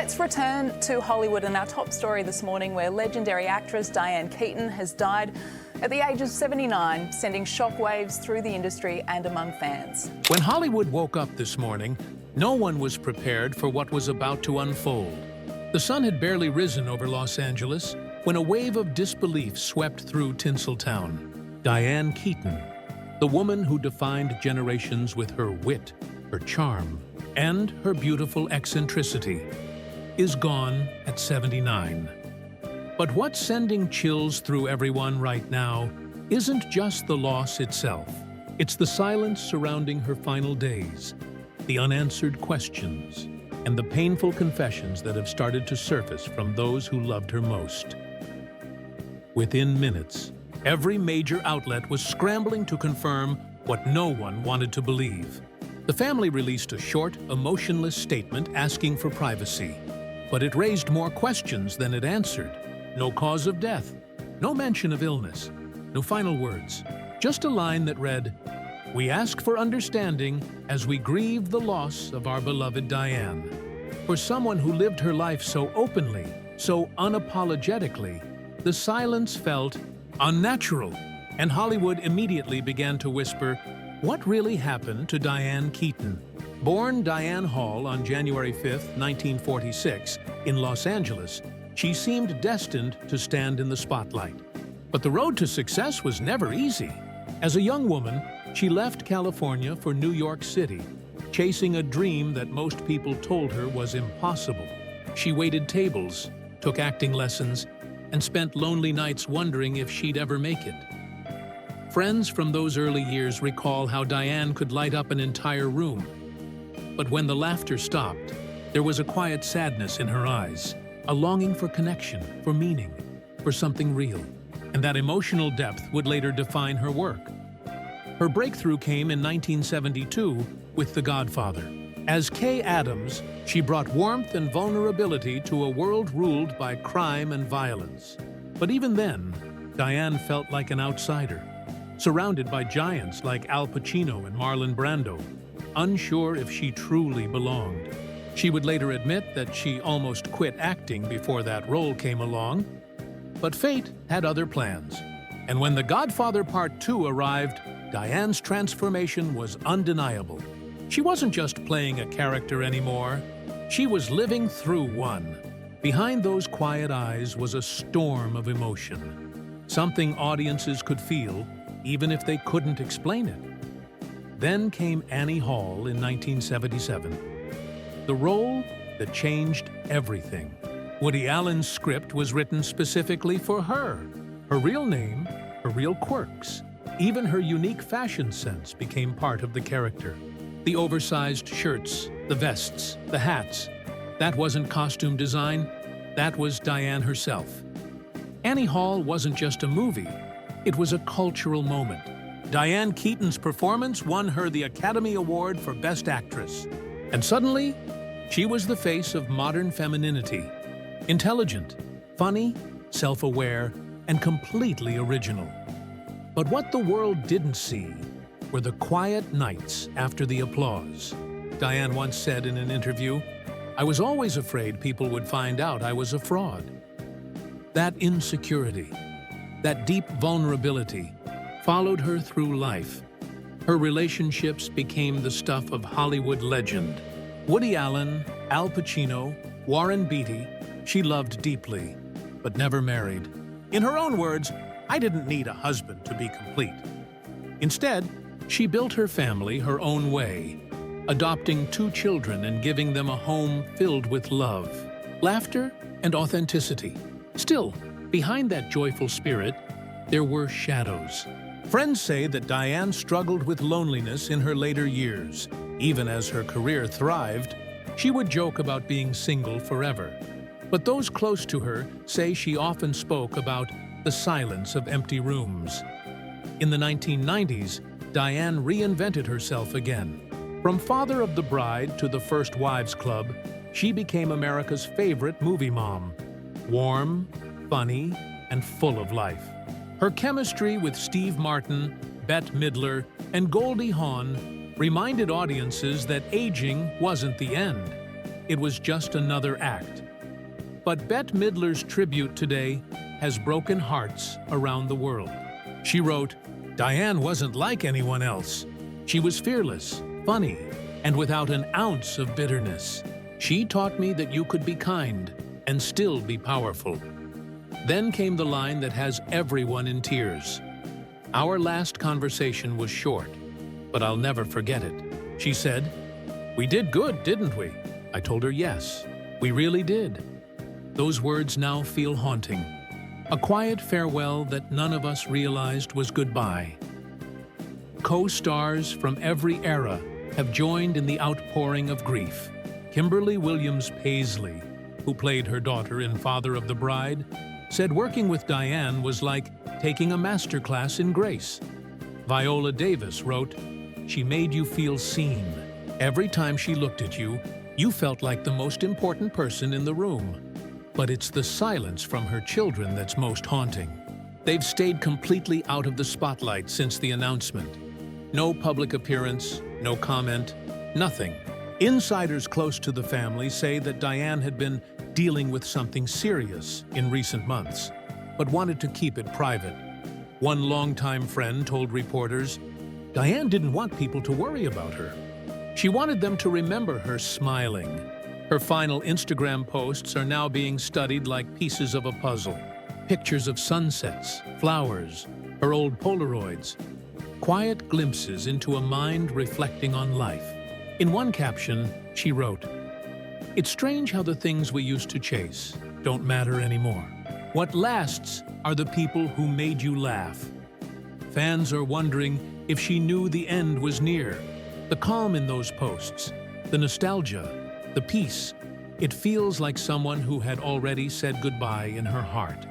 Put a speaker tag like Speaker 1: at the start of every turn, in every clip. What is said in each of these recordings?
Speaker 1: Let's return to Hollywood and our top story this morning, where legendary actress Diane Keaton has died at the age of 79, sending shockwaves through the industry and among fans.
Speaker 2: When Hollywood woke up this morning, no one was prepared for what was about to unfold. The sun had barely risen over Los Angeles when a wave of disbelief swept through Tinseltown. Diane Keaton, the woman who defined generations with her wit, her charm, and her beautiful eccentricity, is gone at 79. But what's sending chills through everyone right now isn't just the loss itself. It's the silence surrounding her final days, the unanswered questions, and the painful confessions that have started to surface from those who loved her most. Within minutes, every major outlet was scrambling to confirm what no one wanted to believe. The family released a short, emotionless statement asking for privacy, but it raised more questions than it answered. No cause of death, no mention of illness, no final words, just a line that read, "We ask for understanding as we grieve the loss of our beloved Diane." For someone who lived her life so openly, so unapologetically, the silence felt unnatural, and Hollywood immediately began to whisper, what really happened to Diane Keaton? Born Diane Hall on January 5, 1946, in Los Angeles, she seemed destined to stand in the spotlight. But the road to success was never easy. As a young woman, she left California for New York City, chasing a dream that most people told her was impossible. She waited tables, took acting lessons, and spent lonely nights wondering if she'd ever make it. Friends from those early years recall how Diane could light up an entire room. But when the laughter stopped, there was a quiet sadness in her eyes, a longing for connection, for meaning, for something real. And that emotional depth would later define her work. Her breakthrough came in 1972 with The Godfather. As Kay Adams, she brought warmth and vulnerability to a world ruled by crime and violence. But even then, Diane felt like an outsider, surrounded by giants like Al Pacino and Marlon Brando, unsure if she truly belonged. She would later admit that she almost quit acting before that role came along. But fate had other plans. And when The Godfather Part 2 arrived, Diane's transformation was undeniable. She wasn't just playing a character anymore. She was living through one. Behind those quiet eyes was a storm of emotion, something audiences could feel, even if they couldn't explain it. Then came Annie Hall in 1977, the role that changed everything. Woody Allen's script was written specifically for her. Her real name, her real quirks, even her unique fashion sense became part of the character. The oversized shirts, the vests, the hats. That wasn't costume design, that was Diane herself. Annie Hall wasn't just a movie, it was a cultural moment. Diane Keaton's performance won her the Academy Award for Best Actress. And suddenly, she was the face of modern femininity. Intelligent, funny, self-aware, and completely original. But what the world didn't see were the quiet nights after the applause. Diane once said in an interview, "I was always afraid people would find out I was a fraud." That insecurity, that deep vulnerability, followed her through life. Her relationships became the stuff of Hollywood legend. Woody Allen, Al Pacino, Warren Beatty, she loved deeply, but never married. In her own words, "I didn't need a husband to be complete." Instead, she built her family her own way, adopting 2 children and giving them a home filled with love, laughter, and authenticity. Still, behind that joyful spirit, there were shadows. Friends say that Diane struggled with loneliness in her later years. Even as her career thrived, she would joke about being single forever. But those close to her say she often spoke about the silence of empty rooms. In the 1990s, Diane reinvented herself again. From Father of the Bride to The First Wives Club, she became America's favorite movie mom. Warm, funny, and full of life. Her chemistry with Steve Martin, Bette Midler, and Goldie Hawn reminded audiences that aging wasn't the end. it was just another act. But Bette Midler's tribute today has broken hearts around the world. She wrote, "Diane wasn't like anyone else. She was fearless, funny, and without an ounce of bitterness. She taught me that you could be kind and still be powerful." Then came the line that has everyone in tears. "Our last conversation was short, but I'll never forget it." She said, "We did good, didn't we?" I told her yes, we really did. Those words now feel haunting. A quiet farewell that none of us realized was goodbye. Co-stars from every era have joined in the outpouring of grief. Kimberly Williams Paisley, who played her daughter in Father of the Bride, said working with Diane was like taking a masterclass in grace. Viola Davis wrote, "She made you feel seen. Every time she looked at you, you felt like the most important person in the room." But it's the silence from her children that's most haunting. They've stayed completely out of the spotlight since the announcement. No public appearance, no comment, nothing. Insiders close to the family say that Diane had been dealing with something serious in recent months, but wanted to keep it private. One longtime friend told reporters, "Diane didn't want people to worry about her. She wanted them to remember her smiling." Her final Instagram posts are now being studied like pieces of a puzzle. Pictures of sunsets, flowers, her old Polaroids. Quiet glimpses into a mind reflecting on life. In one caption, she wrote, "It's strange how the things we used to chase don't matter anymore. What lasts are the people who made you laugh." Fans are wondering if she knew the end was near. The calm in those posts, the nostalgia, the peace, it feels like someone who had already said goodbye in her heart.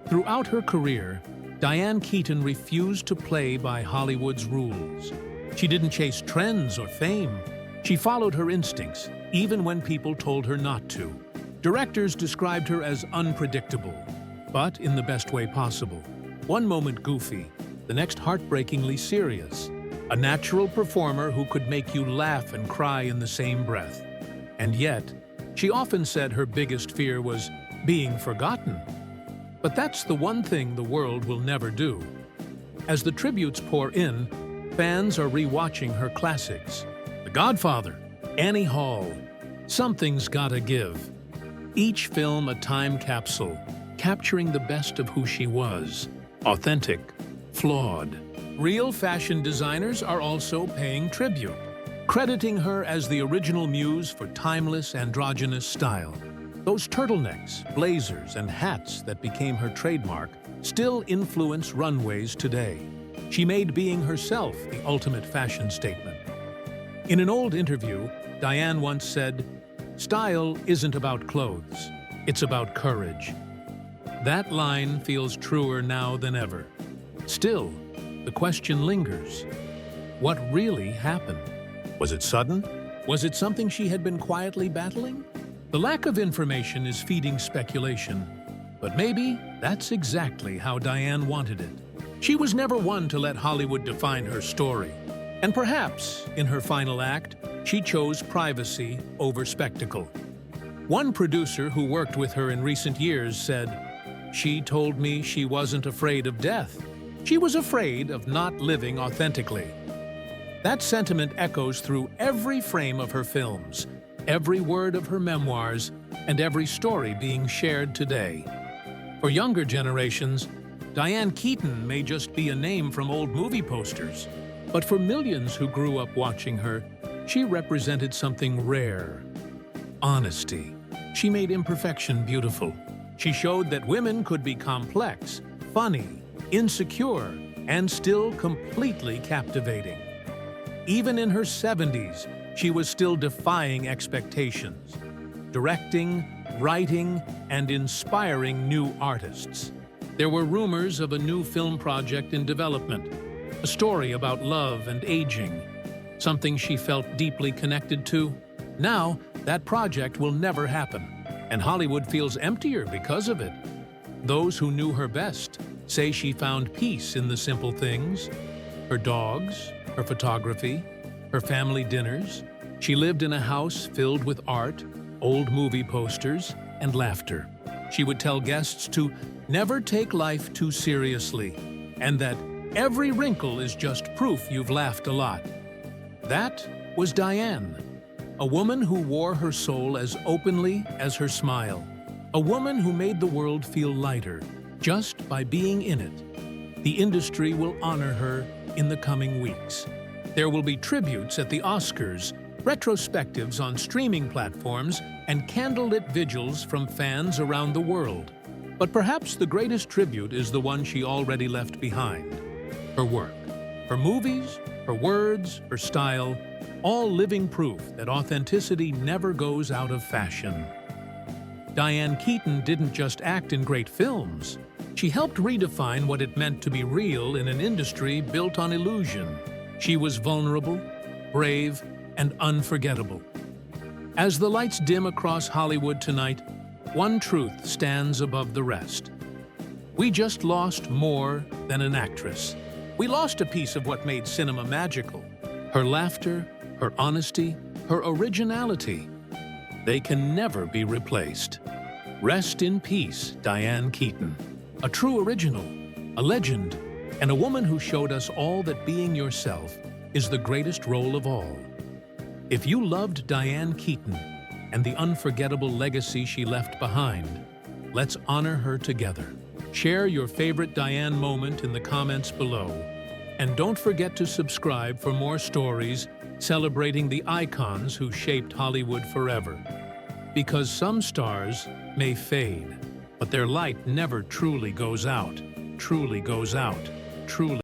Speaker 2: Throughout her career, Diane Keaton refused to play by Hollywood's rules. She didn't chase trends or fame. She followed her instincts, even when people told her not to. Directors described her as unpredictable, but in the best way possible. One moment goofy, the next heartbreakingly serious. A natural performer who could make you laugh and cry in the same breath. And yet, she often said her biggest fear was being forgotten. But that's the one thing the world will never do. As the tributes pour in, fans are rewatching her classics. The Godfather, Annie Hall, Something's Gotta Give. Each film a time capsule, capturing the best of who she was. Authentic, flawed. Real fashion designers are also paying tribute, crediting her as the original muse for timeless androgynous style. Those turtlenecks, blazers, and hats that became her trademark still influence runways today. She made being herself the ultimate fashion statement. In an old interview, Diane once said, "Style isn't about clothes, it's about courage." That line feels truer now than ever. Still, the question lingers. What really happened? Was it sudden? Was it something she had been quietly battling? The lack of information is feeding speculation, but maybe that's exactly how Diane wanted it. She was never one to let Hollywood define her story. And perhaps, in her final act, she chose privacy over spectacle. One producer who worked with her in recent years said, "She told me she wasn't afraid of death. She was afraid of not living authentically." That sentiment echoes through every frame of her films, every word of her memoirs, and every story being shared today. For younger generations, Diane Keaton may just be a name from old movie posters, but for millions who grew up watching her, she represented something rare. Honesty. She made imperfection beautiful. She showed that women could be complex, funny, insecure, and still completely captivating. Even in her 70s, she was still defying expectations, directing, writing, and inspiring new artists. There were rumors of a new film project in development, a story about love and aging, something she felt deeply connected to. Now, that project will never happen, and Hollywood feels emptier because of it. Those who knew her best say she found peace in the simple things: her dogs, her photography, her family dinners, She lived in a house filled with art, old movie posters, and laughter. She would tell guests to never take life too seriously, and that every wrinkle is just proof you've laughed a lot. That was Diane, a woman who wore her soul as openly as her smile, a woman who made the world feel lighter just by being in it. The industry will honor her in the coming weeks. There will be tributes at the Oscars, retrospectives on streaming platforms, and candlelit vigils from fans around the world. But perhaps the greatest tribute is the one she already left behind: her work. Her movies, her words, her style, all living proof that authenticity never goes out of fashion. Diane Keaton didn't just act in great films. She helped redefine what it meant to be real in an industry built on illusion. She was vulnerable, brave, and unforgettable. As the lights dim across Hollywood tonight, one truth stands above the rest. We just lost more than an actress. We lost a piece of what made cinema magical. Her laughter, her honesty, her originality. They can never be replaced. Rest in peace, Diane Keaton. A true original, a legend, and a woman who showed us all that being yourself is the greatest role of all. If you loved Diane Keaton and the unforgettable legacy she left behind, let's honor her together. Share your favorite Diane moment in the comments below. And don't forget to subscribe for more stories celebrating the icons who shaped Hollywood forever. Because some stars may fade, but their light never truly goes out, truly goes out, truly.